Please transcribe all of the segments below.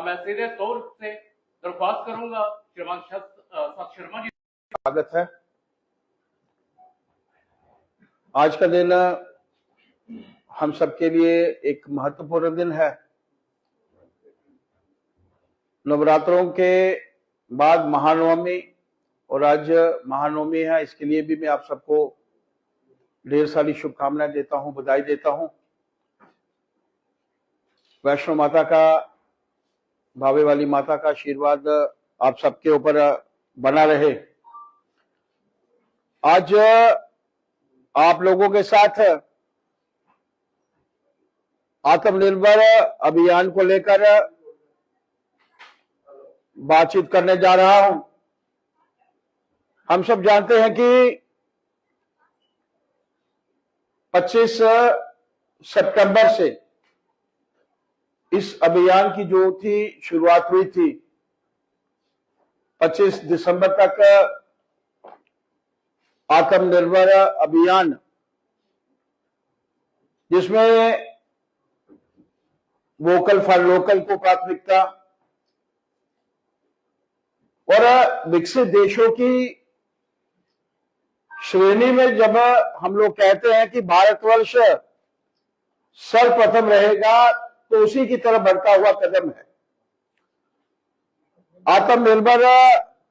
मैं सीधे तौर से दरख्वास्त करूंगा श्रीमान सत शर्मा जी। स्वागत है। आज का दिन हम सबके लिए एक महत्वपूर्ण दिन है। नवरात्रों के बाद महानवमी और आज महानवमी है, इसके लिए भी मैं आप सबको ढेर सारी शुभकामनाएं देता हूं, बधाई देता हूं। वैष्णो माता का, भावे वाली माता का आशीर्वाद आप सबके ऊपर बना रहे। आज आप लोगों के साथ आत्मनिर्भर अभियान को लेकर बातचीत करने जा रहा हूं। हम सब जानते हैं कि 25 सितंबर से इस अभियान की जो थी शुरुआत हुई थी। 25 दिसंबर तक आत्मनिर्भर अभियान, जिसमें वोकल फॉर लोकल को प्राथमिकता और विकसित देशों की श्रेणी में जब हम लोग कहते हैं कि भारतवर्ष सर्वप्रथम रहेगा, तो उसी की तरफ बढ़ता हुआ कदम है। आत्मनिर्भर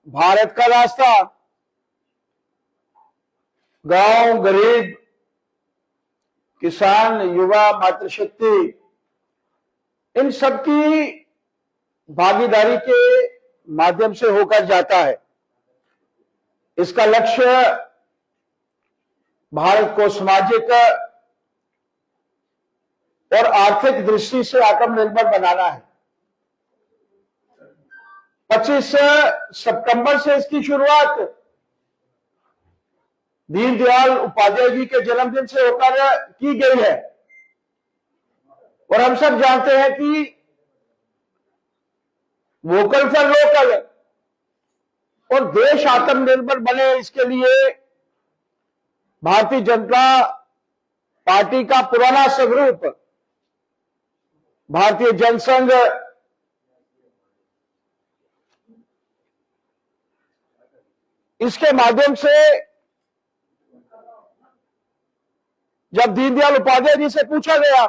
भारत का रास्ता गांव, गरीब, किसान, युवा, मातृशक्ति, इन सबकी भागीदारी के माध्यम से होकर जाता है। इसका लक्ष्य भारत को सामाजिक और आर्थिक दृष्टि से आत्मनिर्भर बनाना है। 25 सितंबर से इसकी शुरुआत दीनदयाल उपाध्याय जी के जन्मदिन से होकर की गई है। और हम सब जानते हैं कि वोकल फॉर लोकल और देश आत्मनिर्भर बने, इसके लिए भारतीय जनता पार्टी का पुराना स्वरूप भारतीय जनसंघ इसके माध्यम से जब दीनदयाल उपाध्याय जी से पूछा गया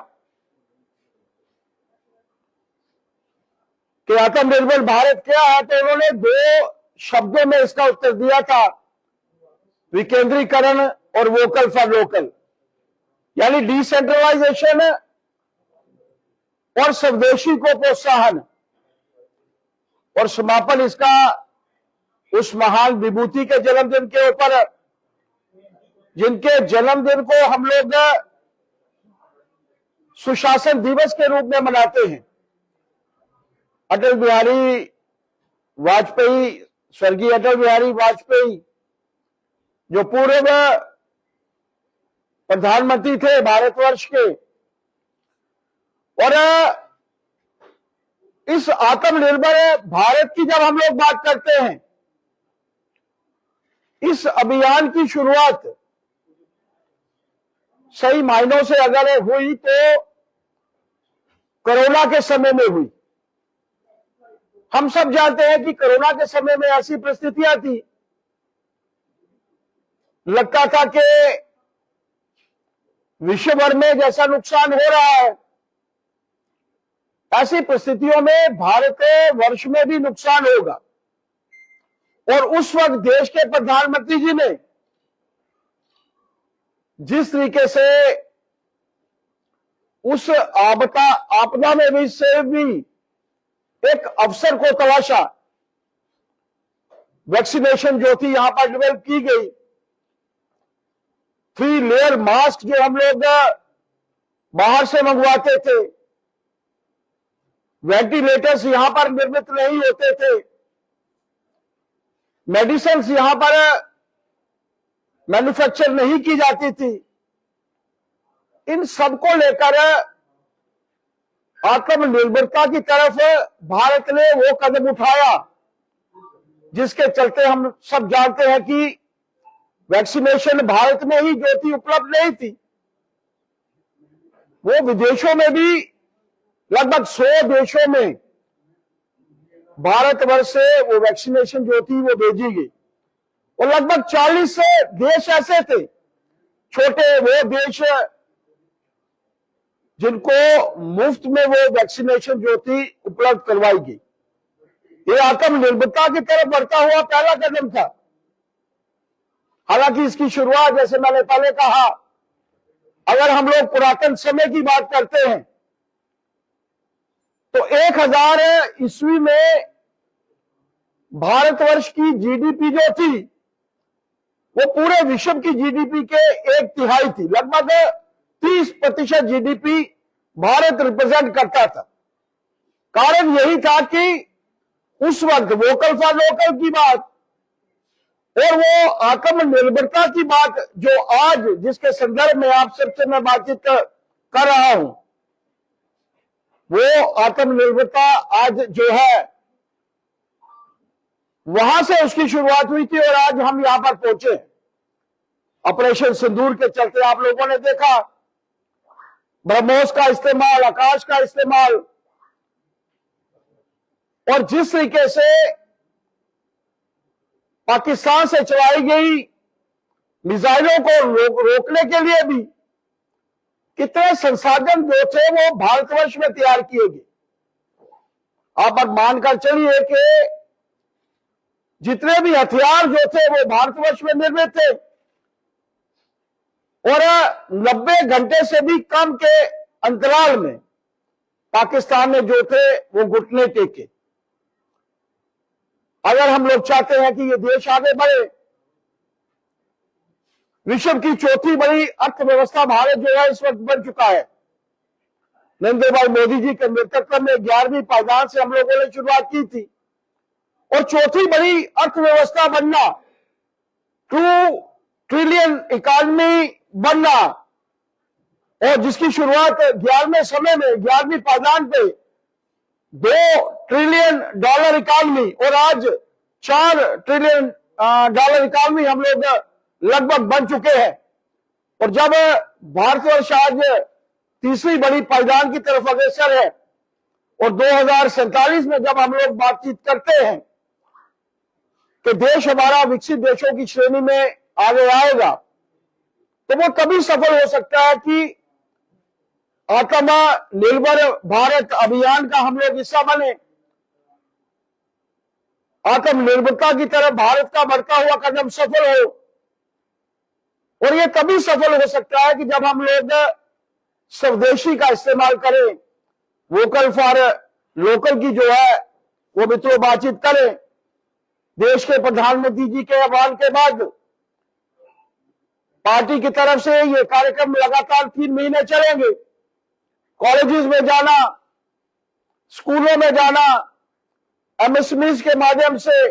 कि आत्मनिर्भर भारत क्या है, तो उन्होंने 2 शब्दों में इसका उत्तर दिया था, विकेंद्रीकरण और वोकल फॉर लोकल, यानी डिसेंट्रलाइजेशन और स्वदेशी को प्रोत्साहन। और समापन इसका उस महान विभूति के जन्मदिन के ऊपर, जिनके जन्मदिन को हम लोग सुशासन दिवस के रूप में मनाते हैं। अटल बिहारी वाजपेयी, स्वर्गीय अटल बिहारी वाजपेयी, जो पूर्व प्रधानमंत्री थे भारतवर्ष के। और इस आत्मनिर्भर भारत की जब हम लोग बात करते हैं, इस अभियान की शुरुआत सही मायनों से अगर हुई तो कोरोना के समय में हुई। हम सब जानते हैं कि कोरोना के समय में ऐसी परिस्थितियां थी, लगता था कि विश्व भर में जैसा नुकसान हो रहा है, ऐसी परिस्थितियों में भारत वर्ष में भी नुकसान होगा। और उस वक्त देश के प्रधानमंत्री जी ने जिस तरीके से उस आपदा में भी से भी एक अवसर को तलाशा, वैक्सीनेशन जो थी यहां पर डेवलप की गई, 3 लेयर मास्क जो हम लोग बाहर से मंगवाते थे, वेंटिलेटर्स यहां पर निर्मित नहीं होते थे, मेडिसिन यहां पर मैन्युफैक्चर नहीं की जाती थी। इन सबको लेकर आत्मनिर्भरता की तरफ भारत ने वो कदम उठाया, जिसके चलते हम सब जानते हैं कि वैक्सीनेशन भारत में ही जो थी उपलब्ध नहीं थी, वो विदेशों में भी लगभग 100 देशों में भारतवर्ष से वो वैक्सीनेशन जो थी वो भेजी गई और लगभग 40 से देश ऐसे थे, छोटे वो देश जिनको मुफ्त में वो वैक्सीनेशन जो थी उपलब्ध करवाई गई। ये आत्मनिर्भरता की तरफ बढ़ता हुआ पहला कदम था। हालांकि इसकी शुरुआत, जैसे मैंने पहले कहा, अगर हम लोग पुरातन समय की बात करते हैं तो 1000 ईस्वी में भारतवर्ष की जीडीपी जो थी वो पूरे विश्व की जीडीपी के 1/3 थी। लगभग 30% जीडीपी भारत रिप्रेजेंट करता था। कारण यही था कि उस वक्त वोकल फॉर लोकल की बात और वो आत्मनिर्भरता की बात जो आज जिसके संदर्भ में आप सबसे मैं बातचीत कर रहा हूं, वो आत्मनिर्भरता आज जो है वहां से उसकी शुरुआत हुई थी और आज हम यहां पर पहुंचे। ऑपरेशन सिंदूर के चलते आप लोगों ने देखा ब्रह्मोस का इस्तेमाल, आकाश का इस्तेमाल, और जिस तरीके से पाकिस्तान से चलाई गई मिसाइलों को रोकने के लिए भी कितने संसाधन जो थे वो भारतवर्ष में तैयार किए गए। आप अब मानकर चलिए कि जितने भी हथियार जो थे वो भारतवर्ष में निर्मित थे और 90 घंटे से भी कम के अंतराल में पाकिस्तान ने जो थे वो घुटने टेके। अगर हम लोग चाहते हैं कि ये देश आगे बढ़े, विश्व की चौथी बड़ी अर्थव्यवस्था भारत जो है इस वक्त बन चुका है। नरेंद्र भाई मोदी जी के नेतृत्व में 11वीं पायदान से हम लोगों ने शुरुआत की थी और चौथी बड़ी अर्थव्यवस्था बनना, 2 ट्रिलियन इकॉनमी बनना, और जिसकी शुरुआत 11वें समय में 11वीं पायदान पे $2 ट्रिलियन इकॉनमी और आज $4 ट्रिलियन इकॉनमी हम लोग लगभग बन चुके हैं। और जब भारतवर्ष आज तीसरी बड़ी पायदान की तरफ अग्रसर है और 2047 में जब हम लोग बातचीत करते हैं कि देश हमारा विकसित देशों की श्रेणी में आगे आएगा, तो वो तभी सफल हो सकता है कि आत्मनिर्भर भारत अभियान का हम लोग हिस्सा बने। आत्मनिर्भरता की तरफ भारत का बढ़ता हुआ कदम सफल हो, और ये तभी सफल हो सकता है कि जब हम लोग स्वदेशी का इस्तेमाल करें, वोकल फॉर लोकल की जो है वो मित्रों बातचीत करें। देश के प्रधानमंत्री जी के आह्वान के बाद पार्टी की तरफ से ये कार्यक्रम लगातार 3 महीने चलेंगे। कॉलेजेस में जाना, स्कूलों में जाना, एमएसएमईज के माध्यम से,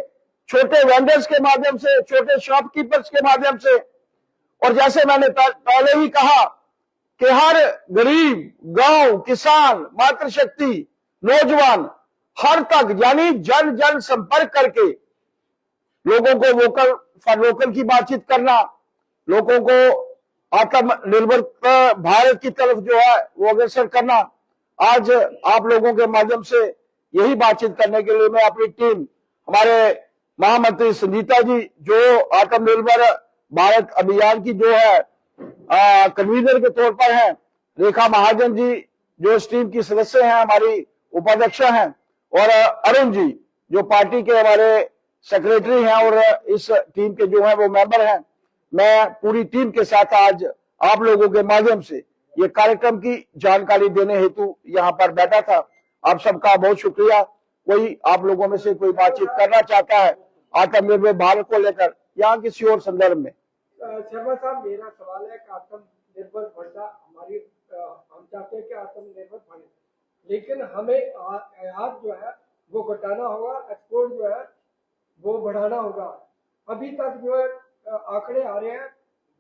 छोटे वेंडर्स के माध्यम से, छोटे शॉपकीपर्स के माध्यम से, और जैसे मैंने पहले ही कहा कि हर गरीब, गांव, किसान, मातृशक्ति, नौजवान, हर तक, यानी जन जन संपर्क करके लोगों को वोकल फॉर लोकल की बातचीत करना, लोगों को आत्मनिर्भर भारत की तरफ जो है वो अग्रसर करना। आज आप लोगों के माध्यम से यही बातचीत करने के लिए मैं अपनी टीम, हमारे महामंत्री संगीता जी जो आत्मनिर्भर भारत अभियान की जो है कन्वीनर के तौर पर हैं, रेखा महाजन जी जो इस टीम की सदस्य हैं, हमारी उपाध्यक्ष हैं, और अरुण जी जो पार्टी के हमारे सेक्रेटरी हैं और इस टीम के जो है वो मेंबर हैं। मैं पूरी टीम के साथ आज आप लोगों के माध्यम से ये कार्यक्रम की जानकारी देने हेतु यहाँ पर बैठा था। आप सबका बहुत शुक्रिया। कोई आप लोगों में से कोई बातचीत करना चाहता है आत्मनिर्भर भारत को लेकर या किसी और संदर्भ में? शर्मा साहब, मेरा सवाल है कि आत्मनिर्भर बनना हमारी, हम चाहते हैं कि आत्मनिर्भर बने, लेकिन हमें आयात जो है वो घटाना होगा, एक्सपोर्ट जो है वो बढ़ाना होगा। अभी तक जो है आंकड़े आ रहे हैं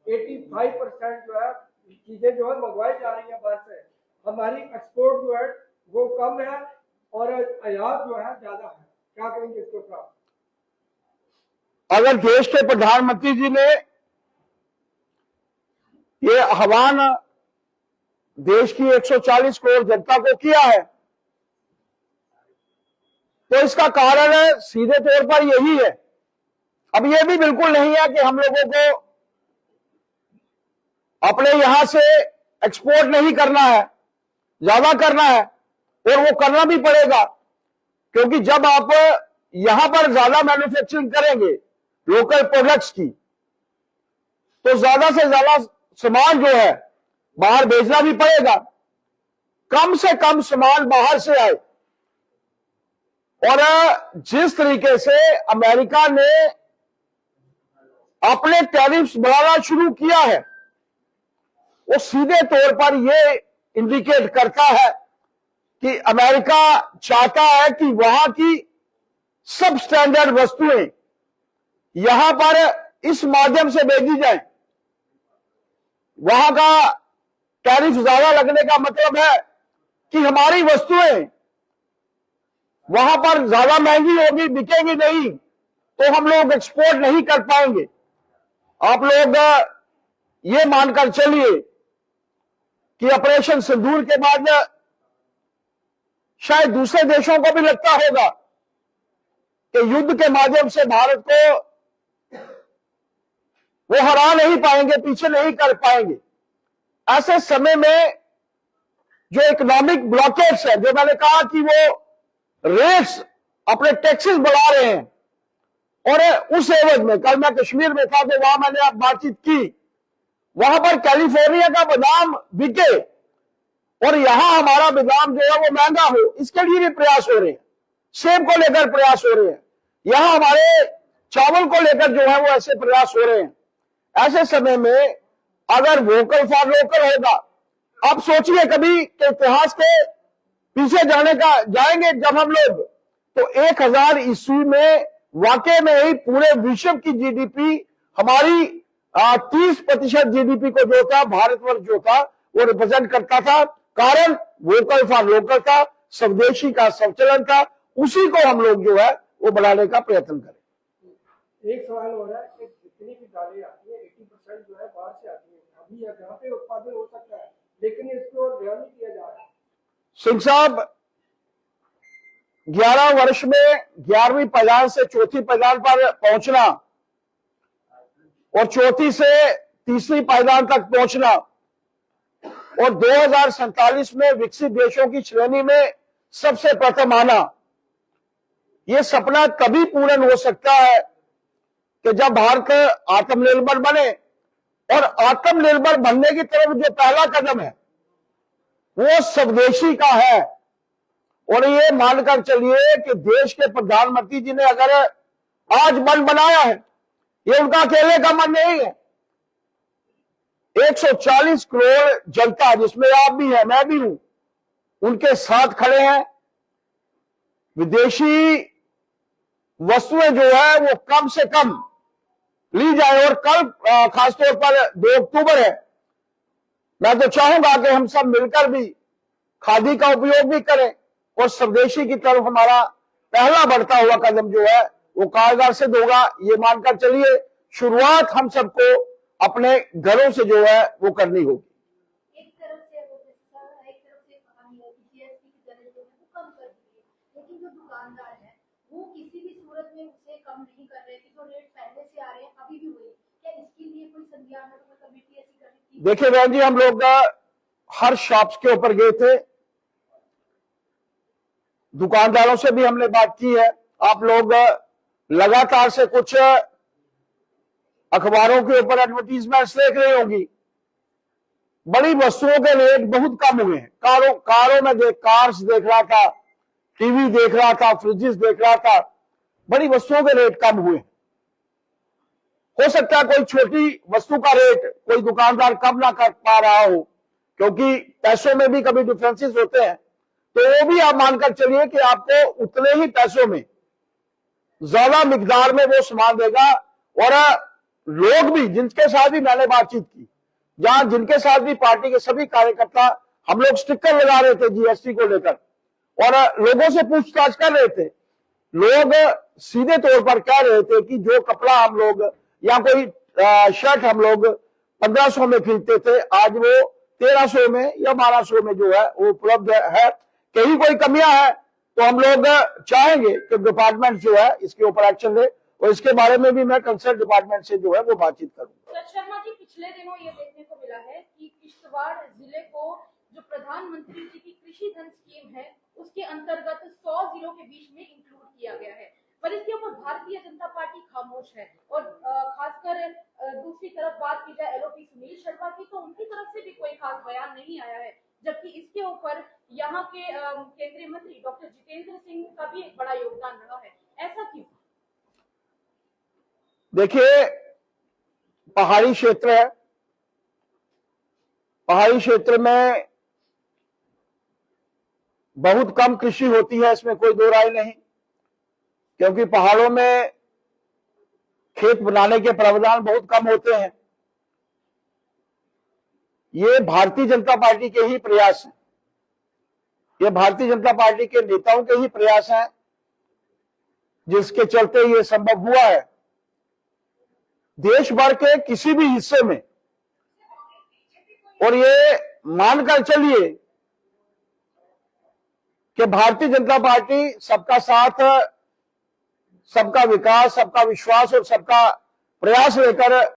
85% जो है चीजें जो है मंगवाई जा रही है बाहर से, हमारी एक्सपोर्ट जो है वो कम है और आयात जो है ज्यादा है। क्या करेंगे इसके ऊपर? अगर देश के प्रधानमंत्री जी ने ये आह्वान देश की 140 करोड़ जनता को किया है तो इसका कारण सीधे तौर पर यही है। अब यह भी बिल्कुल नहीं है कि हम लोगों को अपने यहां से एक्सपोर्ट नहीं करना है, ज्यादा करना है, और वो करना भी पड़ेगा, क्योंकि जब आप यहां पर ज्यादा मैन्युफैक्चरिंग करेंगे लोकल प्रोडक्ट्स की, तो ज्यादा से ज्यादा सामान जो है बाहर भेजना भी पड़ेगा। कम से कम सामान बाहर से आए। और जिस तरीके से अमेरिका ने अपने टैरिफ्स बढ़ाना शुरू किया है, वो सीधे तौर पर यह इंडिकेट करता है कि अमेरिका चाहता है कि वहां की सब स्टैंडर्ड वस्तुएं यहां पर इस माध्यम से भेजी जाए। वहां का टैरिफ ज्यादा लगने का मतलब है कि हमारी वस्तुएं वहां पर ज्यादा महंगी होगी, बिकेगी नहीं, तो हम लोग एक्सपोर्ट नहीं कर पाएंगे। आप लोग ये मानकर चलिए कि ऑपरेशन सिंदूर के बाद शायद दूसरे देशों को भी लगता होगा कि युद्ध के माध्यम से भारत को वो हरा नहीं पाएंगे, पीछे नहीं कर पाएंगे। ऐसे समय में जो इकोनॉमिक ब्लॉकेज है, जो मैंने कहा कि वो रेट्स अपने टैक्सेस बढ़ा रहे हैं, और उस एवज में कल मैं कश्मीर में था तो वहां मैंने बातचीत की, वहां पर कैलिफोर्निया का बादाम बिके और यहां हमारा बादाम जो है वो महंगा हो, इसके लिए भी प्रयास हो रहे हैं। सेब को लेकर प्रयास हो रहे हैं, यहां हमारे चावल को लेकर जो है वो ऐसे प्रयास हो रहे हैं। ऐसे समय में अगर वोकल फॉर लोकल होगा, आप सोचिए कभी के इतिहास के पीछे जाएंगे जब हम लोग, तो 1000 ईस्वी में वाकई में ही पूरे विश्व की जीडीपी हमारी 30% जीडीपी को जो था भारतवर्ष जो था वो रिप्रेजेंट करता था। कारण वोकल फॉर लोकल था, स्वदेशी का संचलन था, उसी को हम लोग जो है वो बढ़ाने का प्रयत्न करें। एक सवाल हो रहा है कि जितनी भी दालें आती है 80% जो है बाहर से आती है, अभी यहाँ पे उत्पादन हो सकता है, लेकिन इसको ध्यान नहीं दिया जा रहा है। सिंह साहब, 11 वर्ष में 11वीं पायदान से चौथी पायदान पर पहुंचना और चौथी से तीसरी पायदान तक पहुंचना और 2047 में विकसित देशों की श्रेणी में सबसे प्रथम आना, यह सपना तभी पूर्ण हो सकता है कि जब भारत आत्मनिर्भर बने। और आत्मनिर्भर बनने की तरफ जो पहला कदम है वो स्वदेशी का है। और ये मानकर चलिए कि देश के प्रधानमंत्री जी ने अगर आज मन बनाया है, ये उनका अकेले का मन नहीं है। 140 करोड़ जनता, जिसमें आप भी हैं, मैं भी हूं, उनके साथ खड़े हैं। विदेशी वस्तुएं जो है वो कम से कम ली जाए। और कल खासतौर पर 2 अक्टूबर है, मैं तो चाहूंगा कि हम सब मिलकर भी खादी का उपयोग भी करें और स्वदेशी की तरफ हमारा पहला बढ़ता हुआ कदम जो है वो कारगर सिद्ध होगा। ये मानकर चलिए शुरुआत हम सबको अपने घरों से जो है वो करनी होगी। एक तरफ से कहानी है कि जीएसटी की दरें जो है वो कम कर दी है, लेकिन जो दुकानदार है वो किसी भी सूरत में उसे कम नहीं कर रहे कि जो रेट पहले से आ रहे हैं अभी भी वही। क्या इसके लिए कोई संज्ञान है, कोई कमेटी ऐसी कर रही थी? देखिए बहन जी, हम लोग हर शॉप्स के ऊपर गए थे, दुकानदारों से भी हमने बात की है। आप लोग लगातार से कुछ अखबारों के ऊपर एडवर्टीजमेंट्स देख रही होंगी। बड़ी वस्तुओं के रेट बहुत कम हुए हैं। कारों में कार्स देख रहा था, टीवी देख रहा था, फ्रिजेस देख रहा था, बड़ी वस्तुओं के रेट कम हुए। हो सकता है कोई छोटी वस्तु का रेट कोई दुकानदार कम ना कर पा रहा हो, क्योंकि पैसों में भी कभी डिफरेंसेस होते हैं, तो वो भी आप मानकर चलिए कि आपको उतने ही पैसों में ज्यादा मिकदार में वो सामान देगा। और लोग भी, जिनके साथ भी मैंने बातचीत की, जहां जिनके साथ भी पार्टी के सभी कार्यकर्ता, हम लोग स्टिकर लगा रहे थे जीएसटी को लेकर और लोगों से पूछताछ कर रहे थे। लोग सीधे तौर पर कह रहे थे कि जो कपड़ा हम लोग या कोई शर्ट हम लोग 1500 में खरीदते थे, आज वो 1300 में या 1200 में जो है वो उपलब्ध है। कहीं कोई कमियां है तो हम लोग चाहेंगे कि डिपार्टमेंट जो है इसके ऊपर एक्शन ले, और इसके बारे में भी मैं कंसर्न डिपार्टमेंट से जो है वो बातचीत करूंगा। शर्मा जी, पिछले दिनों ये देखने को मिला है कि किश्तवाड़ जिले को जो प्रधानमंत्री जी की कृषि धन स्कीम है उसके अंतर्गत 100 जिलों के बीच में इंक्लूड किया गया है, पर इसके ऊपर भारतीय जनता पार्टी खामोश है। और खासकर दूसरी तरफ बात की जाए एलओपी सुनील शर्मा की, तो उनकी तरफ से भी कोई खास बयान नहीं आया है, जबकि इसके ऊपर यहाँ के केंद्रीय मंत्री डॉक्टर जितेंद्र सिंह का भी एक बड़ा योगदान रहा है। ऐसा क्यों? देखिए, पहाड़ी क्षेत्र है, पहाड़ी क्षेत्र में बहुत कम कृषि होती है, इसमें कोई दो राय नहीं, क्योंकि पहाड़ों में खेत बनाने के प्रावधान बहुत कम होते हैं। ये भारतीय जनता पार्टी के ही प्रयास हैं, ये भारतीय जनता पार्टी के नेताओं के ही प्रयास हैं जिसके चलते ये संभव हुआ है। देश भर के किसी भी हिस्से में, और ये मानकर चलिए कि भारतीय जनता पार्टी सबका साथ, सबका विकास, सबका विश्वास और सबका प्रयास लेकर